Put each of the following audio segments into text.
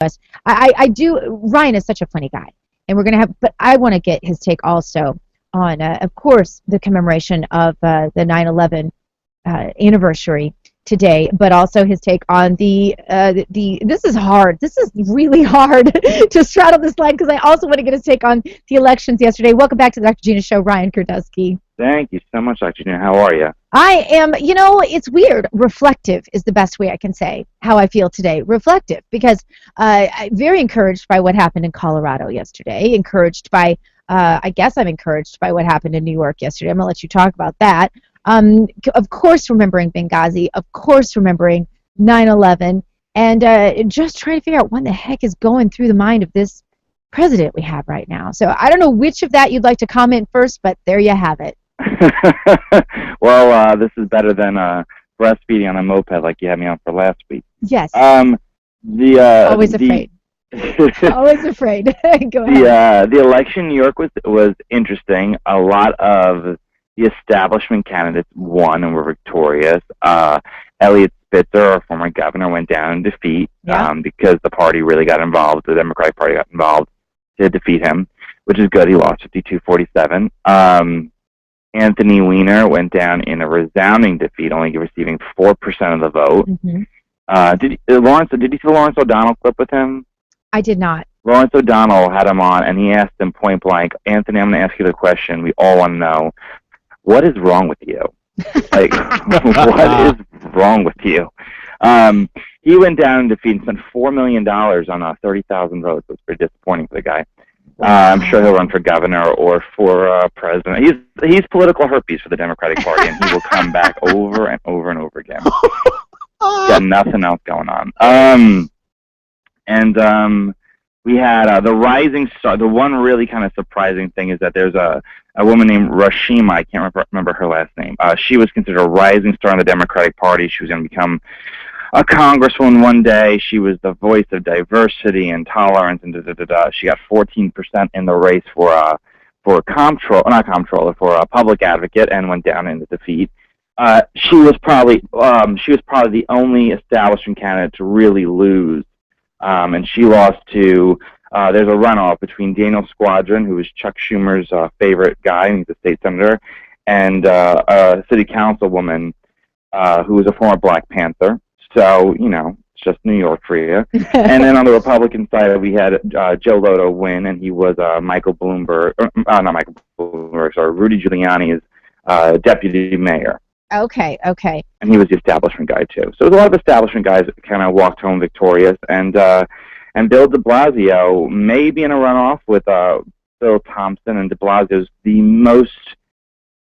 us. I do. Ryan is such a funny guy, and we're gonna have. But I want to get his take also on, of course, the commemoration of the 9/11 anniversary today, but also his take on the. This is hard. This is really hard to straddle this line because I also want to get his take on the elections yesterday. Welcome back to the Dr. Gina Show, Ryan Girdusky. Thank you so much, Dr. Gina. How are you? I am, it's weird. Reflective is the best way I can say how I feel today. Reflective, because I'm very encouraged by what happened in Colorado yesterday. I guess I'm encouraged by what happened in New York yesterday. I'm going to let you talk about that. Of course, remembering Benghazi. Of course, remembering 9/11. And just trying to figure out what the heck is going through the mind of this president we have right now. So I don't know which of that you'd like to comment first, but there you have it. Well, this is better than breastfeeding on a moped like you had me on for last week. Yes. Always afraid. Always afraid. Go ahead. The election in New York was interesting. A lot of the establishment candidates won and were victorious. Elliot Spitzer, our former governor, went down in defeat because the party really got involved. The Democratic Party got involved to defeat him, which is good. He lost 52-47. Anthony Weiner went down in a resounding defeat, only receiving 4% of the vote. Mm-hmm. Did you see the Lawrence O'Donnell clip with him? I did not. Lawrence O'Donnell had him on, and he asked him point blank, Anthony, I'm going to ask you the question we all want to know. What is wrong with you? Like, what is wrong with you? He went down in defeat and spent $4 million on 30,000 votes. It's pretty disappointing for the guy. I'm sure he'll run for governor or for president. He's political herpes for the Democratic Party, and he will come back over and over and over again. Got nothing else going on. We had the rising star. The one really kind of surprising thing is that there's a woman named Rashima. I can't remember her last name. She was considered a rising star in the Democratic Party. She was going to become a congresswoman one day. She was the voice of diversity and tolerance, and She got 14% in the race for a public advocate, and went down into defeat. She was probably the only establishment candidate to really lose, and she lost to. There's a runoff between Daniel Squadron, who was Chuck Schumer's favorite guy, and he's a state senator, and a city councilwoman who was a former Black Panther. So, it's just New York for you. And then on the Republican side, we had Joe Lotto win, and he was Rudy Giuliani's deputy mayor. Okay. And he was the establishment guy, too. So there's a lot of establishment guys that kind of walked home victorious. And Bill de Blasio may be in a runoff with Bill Thompson, and de Blasio's the most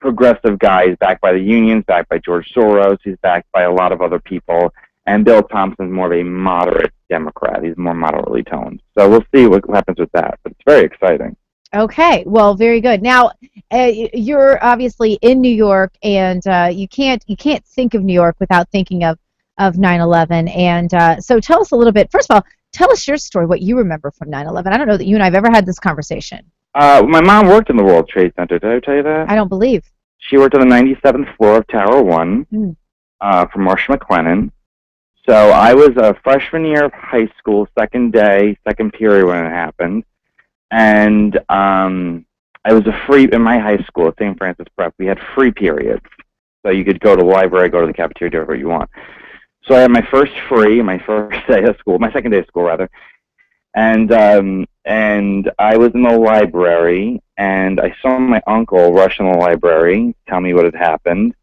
progressive guy. He's backed by the unions, backed by George Soros. He's backed by a lot of other people. And Bill Thompson's more of a moderate Democrat. He's more moderately toned. So we'll see what happens with that. But it's very exciting. Okay. Well, very good. Now, you're obviously in New York, and you can't think of New York without thinking of 9/11. And so tell us a little bit. First of all, tell us your story, what you remember from 9/11. I don't know that you and I have ever had this conversation. My mom worked in the World Trade Center. Did I tell you that? I don't believe. She worked on the 97th floor of Tower 1 for Marsh McLennan. So I was a freshman year of high school, second period when it happened. And I was in my high school at St. Francis Prep, we had free periods. So you could go to the library, go to the cafeteria, do whatever you want. So I had my second day of school rather. And I was in the library, and I saw my uncle rush in the library, tell me what had happened.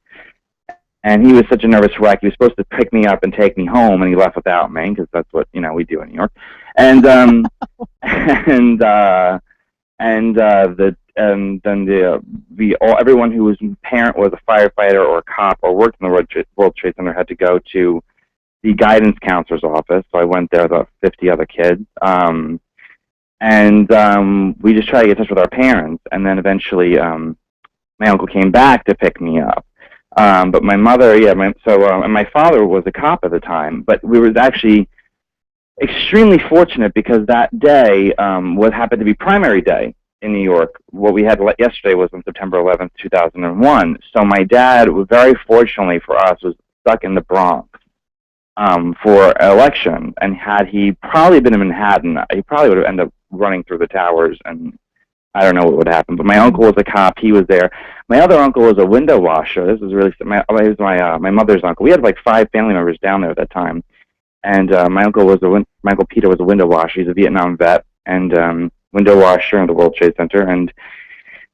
And he was such a nervous wreck. He was supposed to pick me up and take me home, and he left without me, because that's what we do in New York. And then everyone who was parent was a firefighter or a cop or worked in the World Trade Center had to go to the guidance counselor's office. So I went there with about 50 other kids. We just tried to get in touch with our parents, and then eventually my uncle came back to pick me up. But my mother, and my father was a cop at the time, but we were actually extremely fortunate because that day what happened to be primary day in New York. What we had yesterday was on September 11th, 2001. So my dad, very fortunately for us, was stuck in the Bronx for an election, and had he probably been in Manhattan, he probably would have ended up running through the towers, and I don't know what would happen. But my uncle was a cop. He was there. My other uncle was a window washer. This was really he was my mother's uncle. We had like 5 family members down there at that time, and my uncle Peter was a window washer. He's a Vietnam vet and window washer in the World Trade Center. And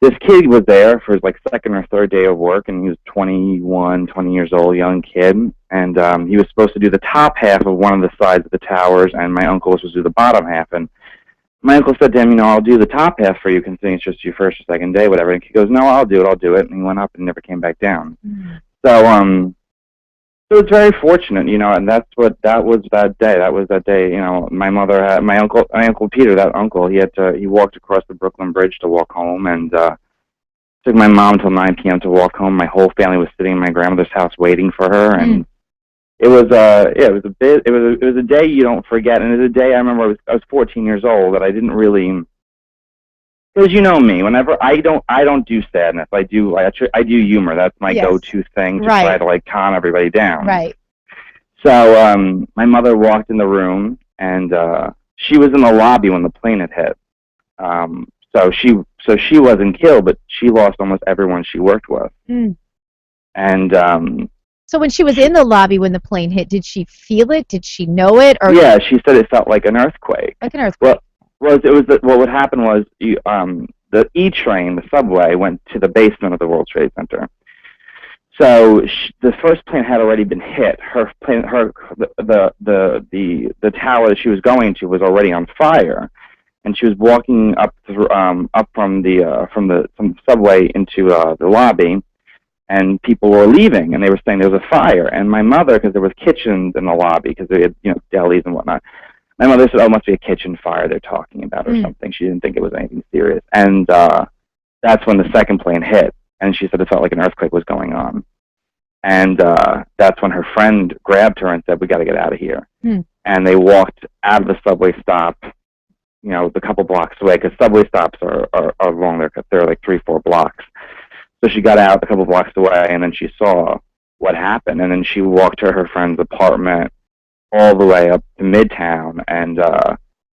this kid was there for his like second or third day of work, and he was 21, 20 years old, young kid, and he was supposed to do the top half of one of the sides of the towers, and my uncle was supposed to do the bottom half. And my uncle said to him, I'll do the top half for you, considering it's just your first or second day, whatever. And he goes, no, I'll do it. And he went up and never came back down. So it was very fortunate, and that was that day. That was that day, my mother had, my uncle Peter, that uncle, he walked across the Brooklyn Bridge to walk home, and took my mom until 9 p.m. to walk home. My whole family was sitting in my grandmother's house waiting for her, and it was it was a day you don't forget. And it was a day I remember I was 14 years old, that I didn't really, because you know me, whenever I don't do sadness, I do humor. That's my go-to thing to try to like calm everybody down. Right. So my mother walked in the room, and she was in the lobby when the plane had hit. So she wasn't killed, but she lost almost everyone she worked with. And so when she was in the lobby when the plane hit, did she feel it? Did she know it? Or yeah, she said it felt like an earthquake. Like an earthquake. What would happen was the E train, the subway, went to the basement of the World Trade Center. So the first plane had already been hit. Her plane, the tower that she was going to was already on fire, and she was walking up from the subway into the lobby, and people were leaving, and they were saying there was a fire. And my mother, because there was kitchens in the lobby, because they had delis and whatnot. My mother said, "Oh, it must be a kitchen fire they're talking about or something." She didn't think it was anything serious. And that's when the second plane hit, and she said it felt like an earthquake was going on. And that's when her friend grabbed her and said, "We got to get out of here." And they walked out of the subway stop, the couple blocks away, because subway stops are long. They're like 3-4 blocks. So she got out a couple blocks away, and then she saw what happened. And then she walked to her friend's apartment all the way up to Midtown, and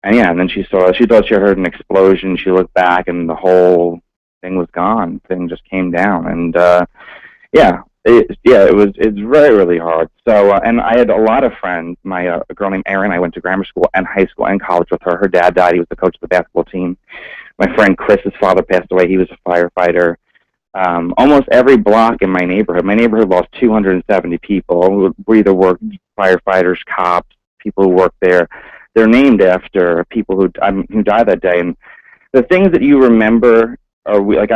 then she thought she heard an explosion. She looked back, and the whole thing was gone. The thing just came down, and it's very, really hard. So and I had a lot of friends. A girl named Erin, I went to grammar school and high school and college with her. Her dad died. He was the coach of the basketball team. My friend Chris's father passed away. He was a firefighter. Almost every block in my neighborhood lost 270 people. We either worked firefighters, cops, people who work there. They're named after people who died that day. And the things that you remember are I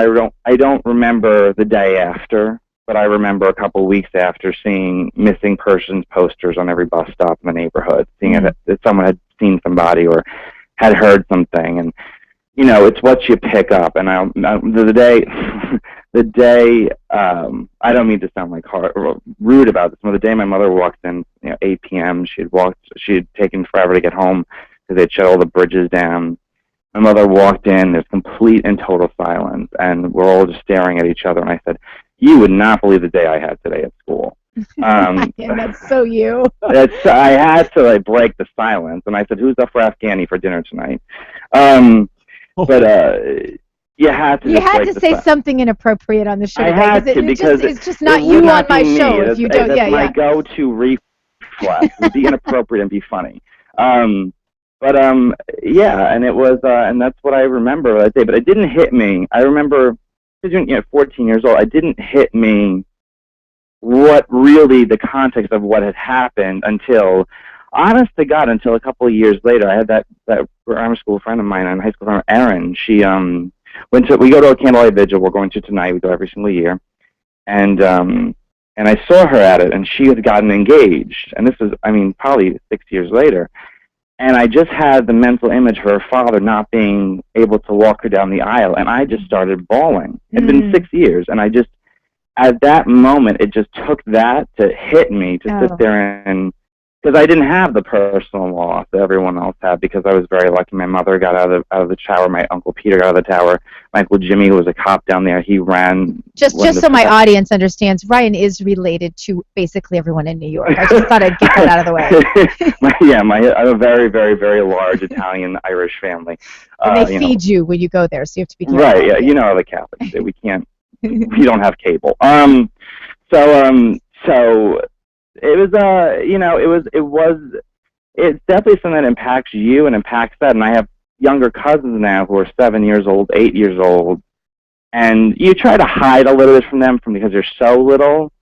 don't remember the day after, but I remember a couple of weeks after seeing missing persons posters on every bus stop in the neighborhood, seeing that someone had seen somebody or had heard something. And it's what you pick up. And the day I don't mean to sound like rude about this, but the day my mother walked in, 8 p.m. She had taken forever to get home because they'd shut all the bridges down. My mother walked in. There's complete and total silence, and we're all just staring at each other. And I said, "You would not believe the day I had today at school." And that's so you. I had to break the silence, and I said, "Who's up for Afghani for dinner tonight?" You had to say something inappropriate on the show. I had to, because it's just not you on my show if you don't. That's my go-to reflex, would be inappropriate and be funny. And it was, and that's what I remember that day. But it didn't hit me. I remember, 14 years old, it didn't hit me what really the context of what had happened until, honest to God, until a couple of years later. I had that grammar school friend of mine, and high school friend, Erin. She we go to a candlelight vigil. We're going to tonight. We go every single year, and I saw her at it, and she had gotten engaged. And this was, probably 6 years later. And I just had the mental image of her father not being able to walk her down the aisle, and I just started bawling. It had been 6 years, and I just, at that moment, it just took that to hit me, to sit there and because I didn't have the personal loss that everyone else had, because I was very lucky. My mother got out of the tower. My uncle Peter got out of the tower. My uncle Jimmy, who was a cop down there, he ran. Just so my audience understands, Ryan is related to basically everyone in New York. I just thought I'd get that out of the way. I have a very, very, very large Italian-Irish family. And they feed you when you go there, so you have to be careful. Right, yeah, you know how the Catholics do. We can't, we don't have cable. So it was, it's definitely something that impacts you and impacts that. And I have younger cousins now who are 7 years old, 8 years old, and you try to hide a little bit from them because they're so little.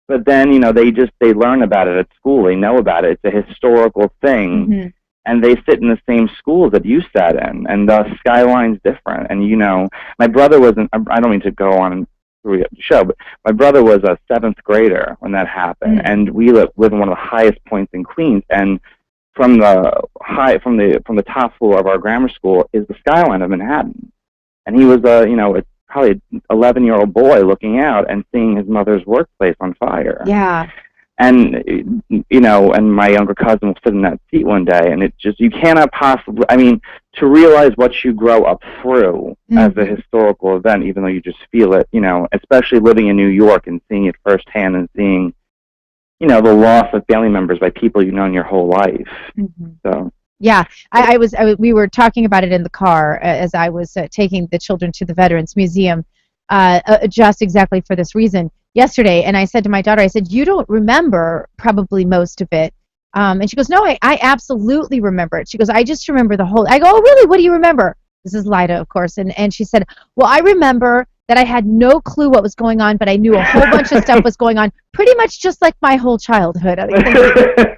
But then, they learn about it at school. They know about it. It's a historical thing. Mm-hmm. And they sit in the same schools that you sat in, and the skyline's different. And, my brother wasn't, I don't mean to go on through the show, but my brother was a 7th grader when that happened. Mm-hmm. And we live in one of the highest points in Queens. And from the top floor of our grammar school is the skyline of Manhattan. And he was probably an 11-year-old boy looking out and seeing his mother's workplace on fire. Yeah. And, and my younger cousin will sit in that seat one day, and you cannot possibly, to realize what you grow up through mm-hmm. as a historical event, even though you just feel it, especially living in New York and seeing it firsthand and seeing, the loss of family members by people you've known your whole life. Mm-hmm. So. Yeah, we were talking about it in the car as I was taking the children to the Veterans Museum, just exactly for this reason yesterday. And I said to my daughter, I said, you don't remember probably most of it. And she goes, no, I absolutely remember it. She goes, I just remember the whole. I go, oh, really? What do you remember? This is Lida, of course. And she said, well, I remember that I had no clue what was going on, but I knew a whole bunch of stuff was going on, pretty much just like my whole childhood.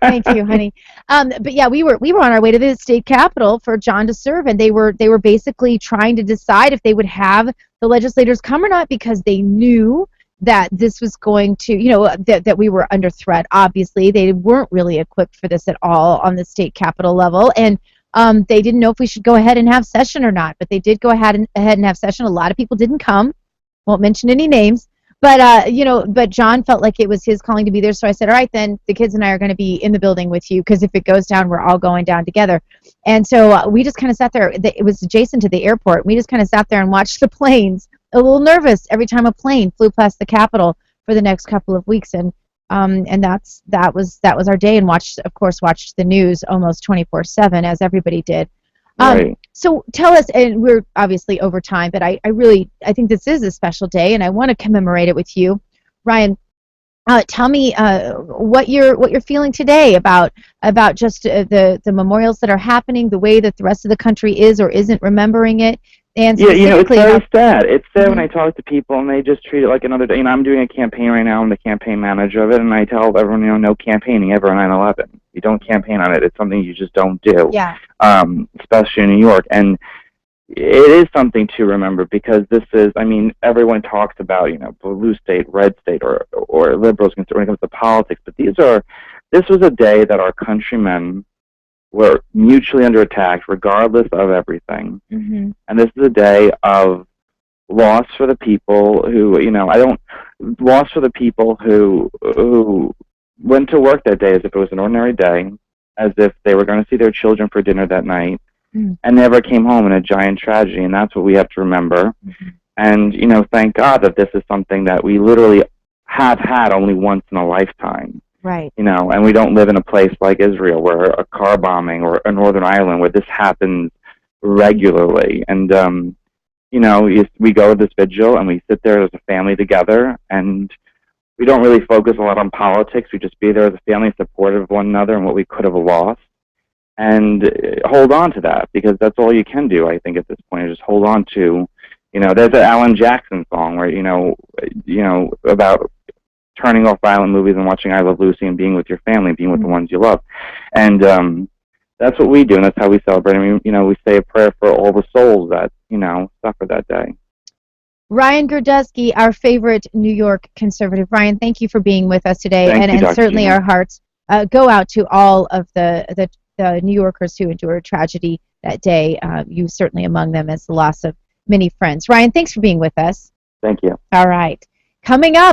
Thank you, honey. But yeah, we were on our way to the state capitol for John to serve, and they were basically trying to decide if they would have the legislators come or not, because they knew that this was going to, that we were under threat. Obviously, they weren't really equipped for this at all on the state capitol level, and they didn't know if we should go ahead and have session or not. But they did go ahead and have session. A lot of people didn't come. Won't mention any names, but but John felt like it was his calling to be there. So I said, all right, then the kids and I are going to be in the building with you, because if it goes down, we're all going down together. And so we just kind of sat there. It was adjacent to the airport. We just kind of sat there and watched the planes, a little nervous every time a plane flew past the Capitol for the next couple of weeks. And that was our day, and watched the news almost 24/7, as everybody did. Right. So tell us, and we're obviously over time, but I think this is a special day, and I want to commemorate it with you, Ryan. Tell me what you're feeling today about just the memorials that are happening, the way that the rest of the country is or isn't remembering it, and it's very sad. It's sad when I talk to people and they just treat it like another day. I'm doing a campaign right now. I'm the campaign manager of it, and I tell everyone, no campaigning ever on 9/11. You don't campaign on it. It's something you just don't do. Yeah. Especially in New York, and it is something to remember, because this is, everyone talks about, blue state, red state, or liberals when it comes to politics, but this was a day that our countrymen were mutually under attack, regardless of everything. Mm-hmm. And this is a day of loss for the people who, loss for the people who went to work that day as if it was an ordinary day, as if they were going to see their children for dinner that night, and never came home in a giant tragedy. And that's what we have to remember. Mm-hmm. And, thank God that this is something that we literally have had only once in a lifetime. Right. And we don't live in a place like Israel, where a car bombing, or a Northern Ireland, where this happens regularly. And, we go to this vigil and we sit there as a family together, and we don't really focus a lot on politics. We just be there as a family, supportive of one another and what we could have lost, and hold on to that, because that's all you can do, I think, at this point, is just hold on to, there's an Alan Jackson song where, about turning off violent movies and watching I Love Lucy and being with your family, being with the ones you love. And that's what we do, and that's how we celebrate. We say a prayer for all the souls that, suffer that day. Ryan Girdusky, our favorite New York conservative. Ryan, thank you for being with us today. Thank you, and certainly Gina. Our hearts go out to all of the New Yorkers who endured tragedy that day. You certainly among them, as the loss of many friends. Ryan, thanks for being with us. Thank you. All right. Coming up.